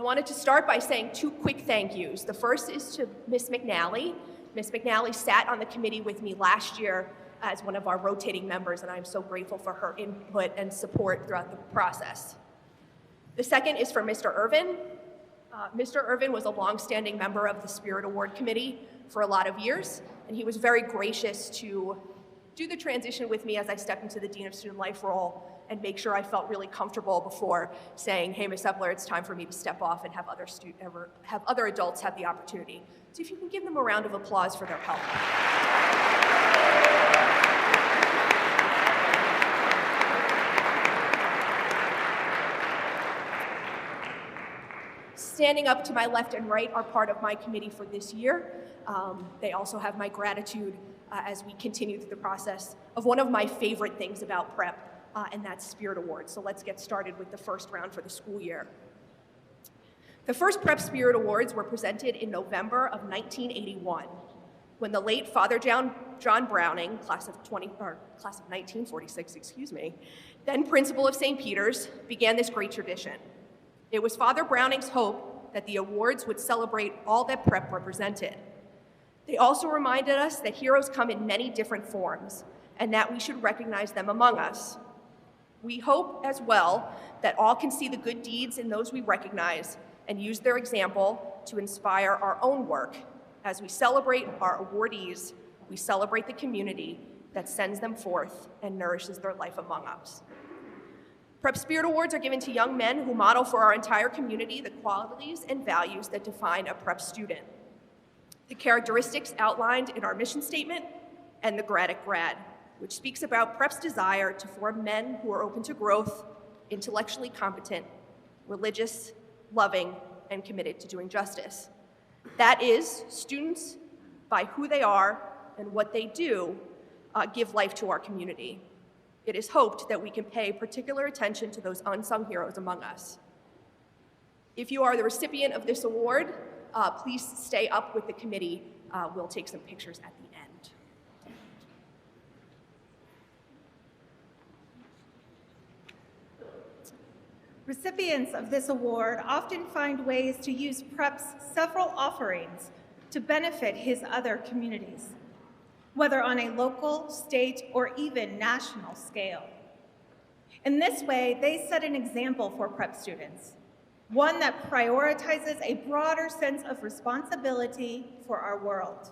wanted to start by saying two quick thank yous. The first is to Ms. McNally. Ms. McNally sat on the committee with me last year as one of our rotating members, and I'm so grateful for her input and support throughout the process. The second is for Mr. Irvin. Mr. Irvin was a longstanding member of the Spirit Award Committee for a lot of years, and he was very gracious to do the transition with me as I stepped into the Dean of Student Life role and make sure I felt really comfortable before saying, hey, Ms. Epler, it's time for me to step off and have other adults have the opportunity. So if you can give them a round of applause for their help. Standing up to my left and right are part of my committee for this year. They also have my gratitude as we continue through the process of one of my favorite things about prep, and that's Spirit Awards. So let's get started with the first round for the school year. The first Prep Spirit Awards were presented in November of 1981, when the late Father John Browning, class of 1946, then principal of St. Peter's, began this great tradition. It was Father Browning's hope that the awards would celebrate all that prep represented. They also reminded us that heroes come in many different forms and that we should recognize them among us. We hope as well that all can see the good deeds in those we recognize and use their example to inspire our own work. As we celebrate our awardees, we celebrate the community that sends them forth and nourishes their life among us. Prep Spirit Awards are given to young men who model for our entire community the qualities and values that define a prep student. The characteristics outlined in our mission statement and the Grad at Grad, which speaks about prep's desire to form men who are open to growth, intellectually competent, religious, loving, and committed to doing justice. That is, students, by who they are and what they do, give life to our community. It is hoped that we can pay particular attention to those unsung heroes among us. If you are the recipient of this award, please stay up with the committee. We'll take some pictures at the end. Recipients of this award often find ways to use PREP's several offerings to benefit his other communities, whether on a local, state, or even national scale. In this way, they set an example for prep students, one that prioritizes a broader sense of responsibility for our world.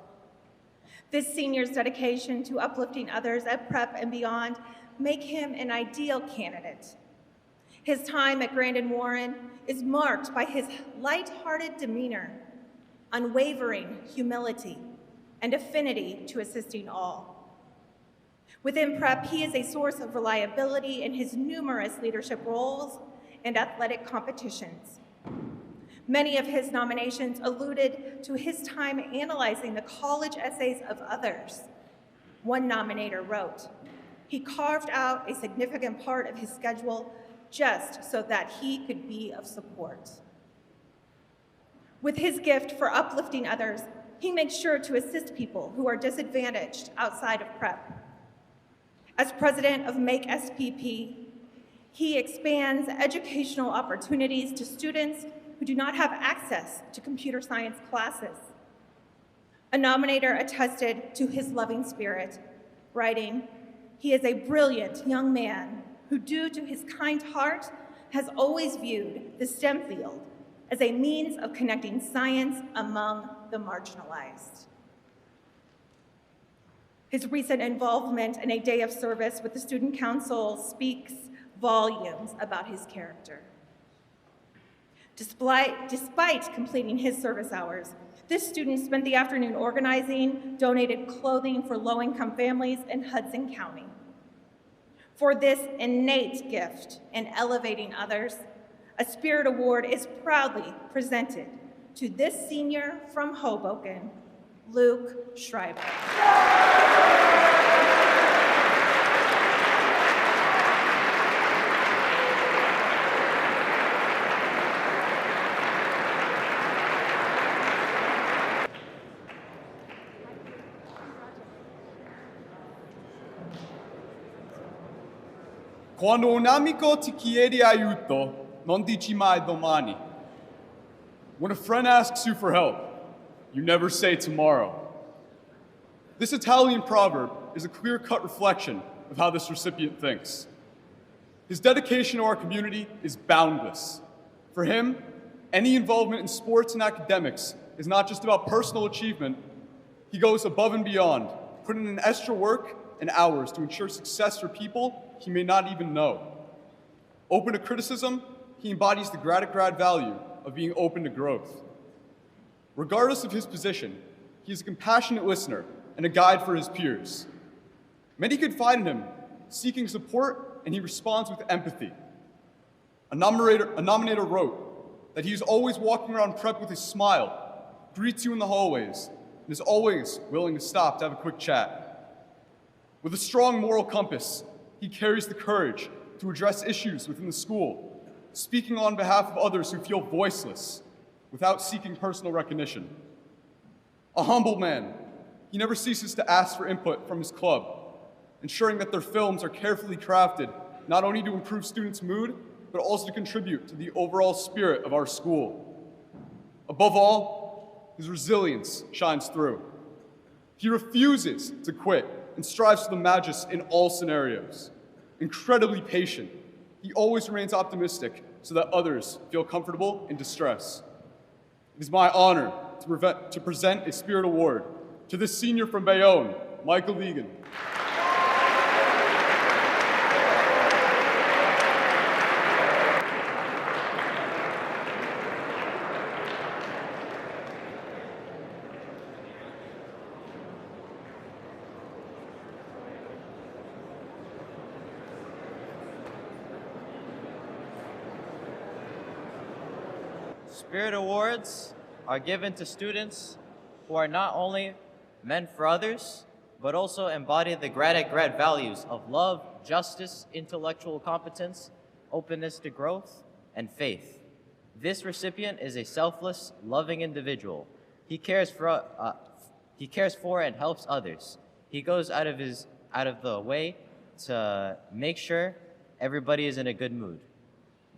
This senior's dedication to uplifting others at prep and beyond make him an ideal candidate. His time at Grandin Warren is marked by his light-hearted demeanor, unwavering humility, and affinity to assisting all. Within prep, he is a source of reliability in his numerous leadership roles and athletic competitions. Many of his nominations alluded to his time analyzing the college essays of others. One nominator wrote, "He carved out a significant part of his schedule just so that he could be of support." With his gift for uplifting others, he makes sure to assist people who are disadvantaged outside of prep. As president of Make SPP, he expands educational opportunities to students who do not have access to computer science classes. A nominator attested to his loving spirit, writing, "He is a brilliant young man who, due to his kind heart, has always viewed the STEM field as a means of connecting science among the marginalized." His recent involvement in a day of service with the Student Council speaks volumes about his character. Despite completing his service hours, this student spent the afternoon organizing donated clothing for low-income families in Hudson County. For this innate gift in elevating others, a Spirit Award is proudly presented to this senior from Hoboken, Luke Schreiber. Quando un amico ti chiede aiuto, non dici mai domani. When a friend asks you for help, you never say tomorrow. This Italian proverb is a clear-cut reflection of how this recipient thinks. His dedication to our community is boundless. For him, any involvement in sports and academics is not just about personal achievement. He goes above and beyond, putting in extra work and hours to ensure success for people he may not even know. Open to criticism, he embodies the grad value of being open to growth. Regardless of his position, he is a compassionate listener and a guide for his peers. Many confide in him, seeking support, and he responds with empathy. A nominator wrote that he is always walking around prep with a smile, greets you in the hallways, and is always willing to stop to have a quick chat. With a strong moral compass, he carries the courage to address issues within the school, speaking on behalf of others who feel voiceless without seeking personal recognition. A humble man, he never ceases to ask for input from his club, ensuring that their films are carefully crafted, not only to improve students' mood, but also to contribute to the overall spirit of our school. Above all, his resilience shines through. He refuses to quit and strives for the magis in all scenarios. Incredibly patient, he always remains optimistic so that others feel comfortable in distress. It is my honor to present a Spirit Award to this senior from Bayonne, Michael Egan. Spirit Awards are given to students who are not only meant for others, but also embody the grad values of love, justice, intellectual competence, openness to growth, and faith. This recipient is a selfless, loving individual. He cares for and helps others. He goes out of the way to make sure everybody is in a good mood,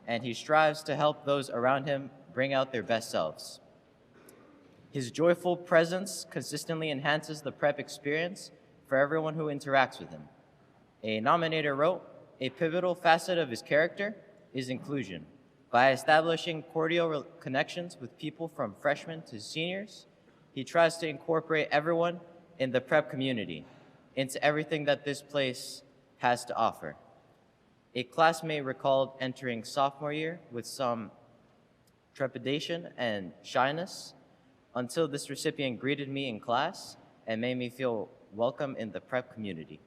and he strives to help those around him bring out their best selves. His joyful presence consistently enhances the prep experience for everyone who interacts with him. A nominator wrote, "A pivotal facet of his character is inclusion. By establishing cordial connections with people from freshmen to seniors, he tries to incorporate everyone in the prep community into everything that this place has to offer." A classmate recalled entering sophomore year with some trepidation and shyness until this recipient greeted me in class and made me feel welcome in the prep community.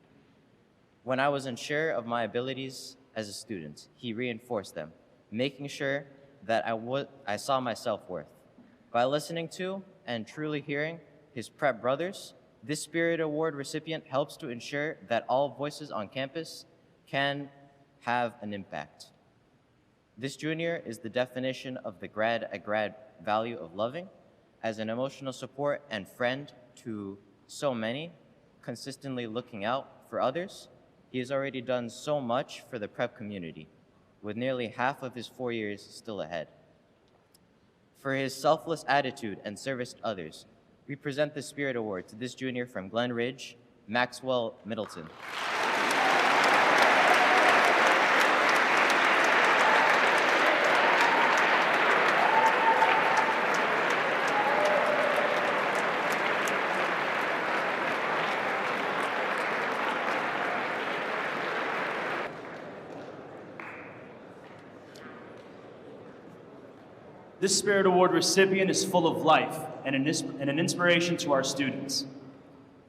When I was unsure of my abilities as a student, he reinforced them, making sure that I saw my self-worth. By listening to and truly hearing his prep brothers, this Spirit Award recipient helps to ensure that all voices on campus can have an impact. This junior is the definition of the grad value of loving. As an emotional support and friend to so many, consistently looking out for others, he has already done so much for the prep community, with nearly half of his 4 years still ahead. For his selfless attitude and service to others, we present the Spirit Award to this junior from Glen Ridge, Maxwell Middleton. This Spirit Award recipient is full of life and an inspiration to our students.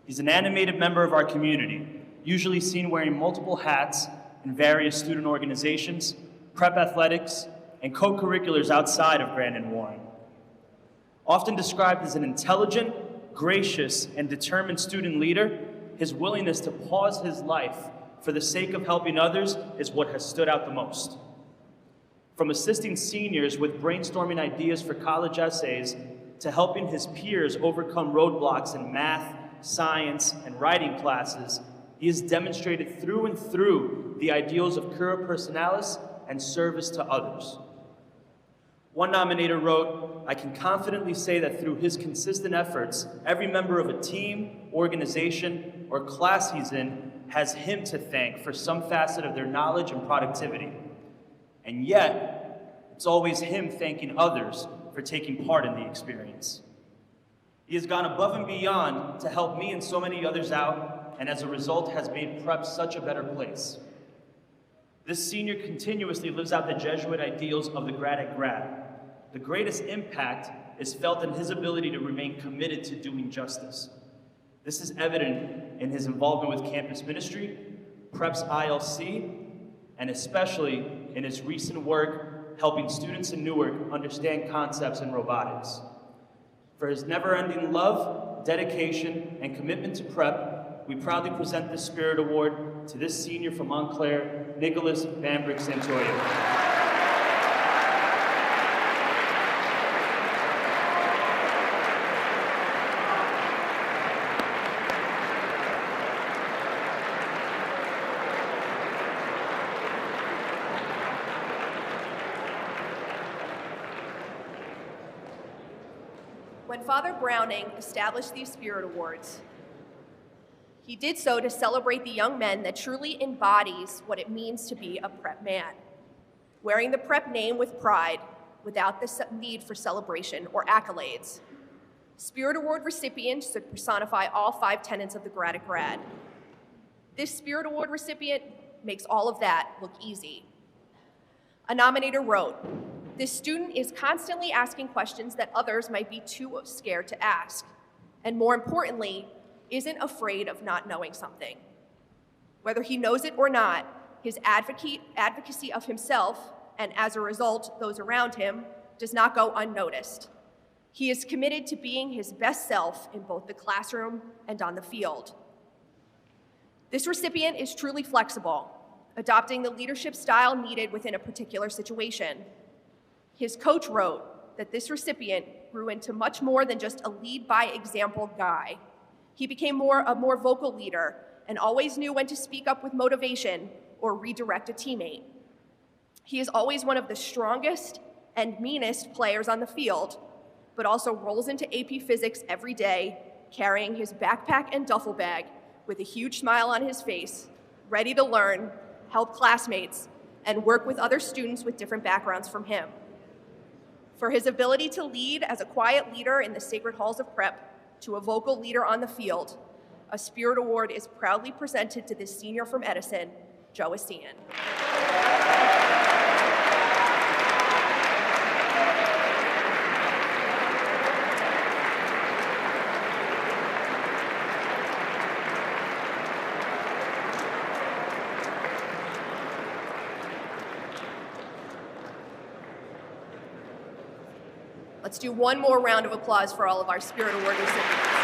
He's an animated member of our community, usually seen wearing multiple hats in various student organizations, prep athletics, and co-curriculars outside of Grandin Warren. Often described as an intelligent, gracious, and determined student leader, his willingness to pause his life for the sake of helping others is what has stood out the most. From assisting seniors with brainstorming ideas for college essays to helping his peers overcome roadblocks in math, science, and writing classes, he has demonstrated through and through the ideals of cura personalis and service to others. One nominator wrote, "I can confidently say that through his consistent efforts, every member of a team, organization, or class he's in has him to thank for some facet of their knowledge and productivity. And yet, it's always him thanking others for taking part in the experience. He has gone above and beyond to help me and so many others out, and as a result has made prep such a better place." This senior continuously lives out the Jesuit ideals of the grad at grad. The greatest impact is felt in his ability to remain committed to doing justice. This is evident in his involvement with campus ministry, Prep's ILC, and especially in his recent work helping students in Newark understand concepts in robotics. For his never-ending love, dedication, and commitment to Prep, we proudly present the Spirit Award to this senior from Montclair, Nicolas Bambrick-Santoyo. When Father Browning established these Spirit Awards, he did so to celebrate the young men that truly embodies what it means to be a Prep man, wearing the Prep name with pride without the need for celebration or accolades. Spirit Award recipients should personify all 5 tenets of the grad at grad. This Spirit Award recipient makes all of that look easy. A nominator wrote, "This student is constantly asking questions that others might be too scared to ask, and more importantly, isn't afraid of not knowing something. Whether he knows it or not, his advocacy of himself, and as a result, those around him, does not go unnoticed. He is committed to being his best self in both the classroom and on the field." This recipient is truly flexible, adopting the leadership style needed within a particular situation. His coach wrote that this recipient grew into much more than just a lead-by-example guy. He became a more vocal leader and always knew when to speak up with motivation or redirect a teammate. He is always one of the strongest and meanest players on the field, but also rolls into AP Physics every day, carrying his backpack and duffel bag with a huge smile on his face, ready to learn, help classmates, and work with other students with different backgrounds from him. For his ability to lead as a quiet leader in the sacred halls of Prep to a vocal leader on the field, a Spirit Award is proudly presented to this senior from Edison, Joe Asiain. Let's do one more round of applause for all of our Spirit Award recipients.